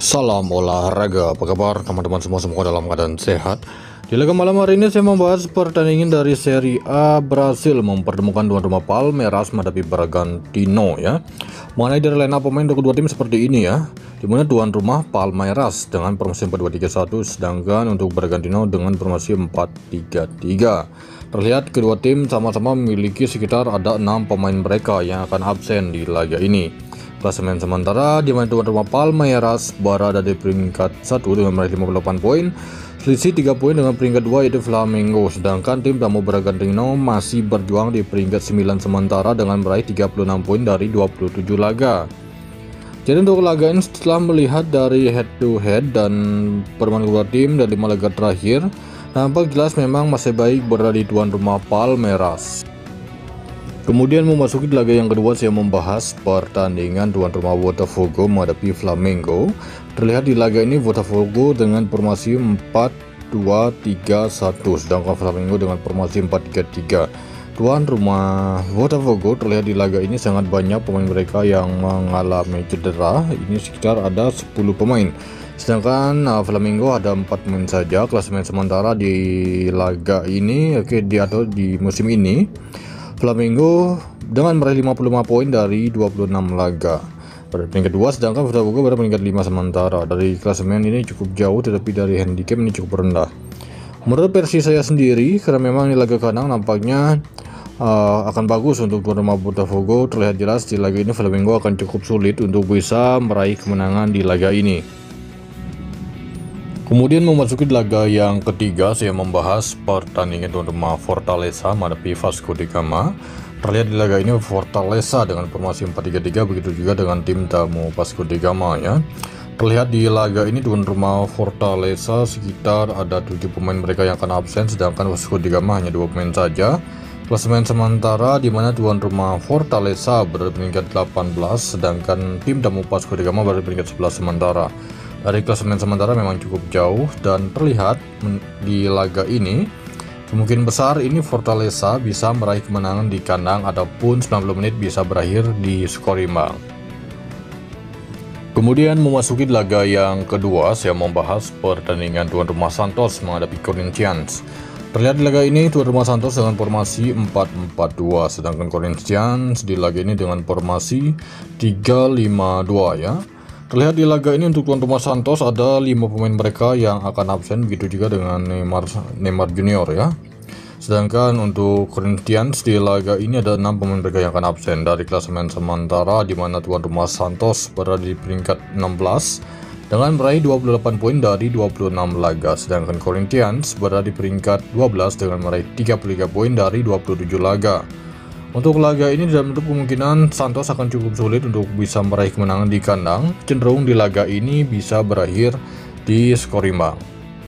Salam olahraga, apa kabar teman-teman semua dalam keadaan sehat. Di laga malam hari ini saya membahas pertandingan dari Serie A Brasil mempertemukan tuan rumah Palmeiras menghadapi Bragantino ya. Mengenai dari line up pemain untuk kedua tim seperti ini ya. Dimana tuan rumah Palmeiras dengan formasi 4-2-3-1, sedangkan untuk Bragantino dengan formasi 4-3-3. Terlihat kedua tim sama-sama memiliki sekitar ada 6 pemain mereka yang akan absen di laga ini. Klasemen sementara di mana tuan rumah Palmeiras berada di peringkat 1 dengan meraih 58 poin, selisih 3 poin dengan peringkat 2 yaitu Flamengo, sedangkan tim tamu Bragantino masih berjuang di peringkat 9 sementara dengan meraih 36 poin dari 27 laga. Jadi untuk laga ini setelah melihat dari head to head dan permainan kedua tim dari 5 laga terakhir, nampak jelas memang masih baik berada di tuan rumah Palmeiras. Kemudian memasuki laga yang kedua, saya membahas pertandingan tuan rumah Botafogo menghadapi Flamengo. Terlihat di laga ini Botafogo dengan formasi 4-2-3-1, sedangkan Flamengo dengan formasi 4-3-3. Tuan rumah Botafogo terlihat di laga ini sangat banyak pemain mereka yang mengalami cedera. Ini sekitar ada 10 pemain. Sedangkan Flamengo ada 4 pemain saja. Klasemen sementara di laga ini atau di musim ini, Flamengo dengan meraih 55 poin dari 26 laga pada peringkat 2, sedangkan Botafogo pada peringkat 5 sementara. Dari klasemen ini cukup jauh, tetapi dari handicap ini cukup rendah. Menurut versi saya sendiri, karena memang di laga kandang nampaknya akan bagus untuk tuan rumah Botafogo. Terlihat jelas di laga ini Flamengo akan cukup sulit untuk bisa meraih kemenangan di laga ini. Kemudian memasuki laga yang ketiga, saya membahas pertandingan tuan rumah Fortaleza menghadapi Vasco da Gama. Terlihat di laga ini Fortaleza dengan formasi 4-3-3, begitu juga dengan tim tamu Vasco da Gama ya. Terlihat di laga ini tuan rumah Fortaleza sekitar ada 7 pemain mereka yang akan absen, sedangkan Vasco da Gama hanya 2 pemain saja. Klasemen sementara di mana tuan rumah Fortaleza berada di peringkat 18, sedangkan tim tamu Vasco da Gama berada di peringkat 11 sementara. Dari klasemen sementara memang cukup jauh, dan terlihat di laga ini kemungkinan besar ini Fortaleza bisa meraih kemenangan di kandang ataupun 90 menit bisa berakhir di skor imbang. Kemudian memasuki laga yang kedua, saya membahas pertandingan tuan rumah Santos menghadapi Corinthians. Terlihat di laga ini tuan rumah Santos dengan formasi 4-4-2, sedangkan Corinthians di laga ini dengan formasi 3-5-2 ya. Terlihat di laga ini untuk tuan rumah Santos ada 5 pemain mereka yang akan absen, begitu juga dengan Neymar Junior ya. Sedangkan untuk Corinthians di laga ini ada 6 pemain mereka yang akan absen. Dari klasemen sementara di mana tuan rumah Santos berada di peringkat 16 dengan meraih 28 poin dari 26 laga, sedangkan Corinthians berada di peringkat 12 dengan meraih 33 poin dari 27 laga. Untuk laga ini tidak menutup kemungkinan Santos akan cukup sulit untuk bisa meraih kemenangan di kandang. Cenderung di laga ini bisa berakhir di skor imbang.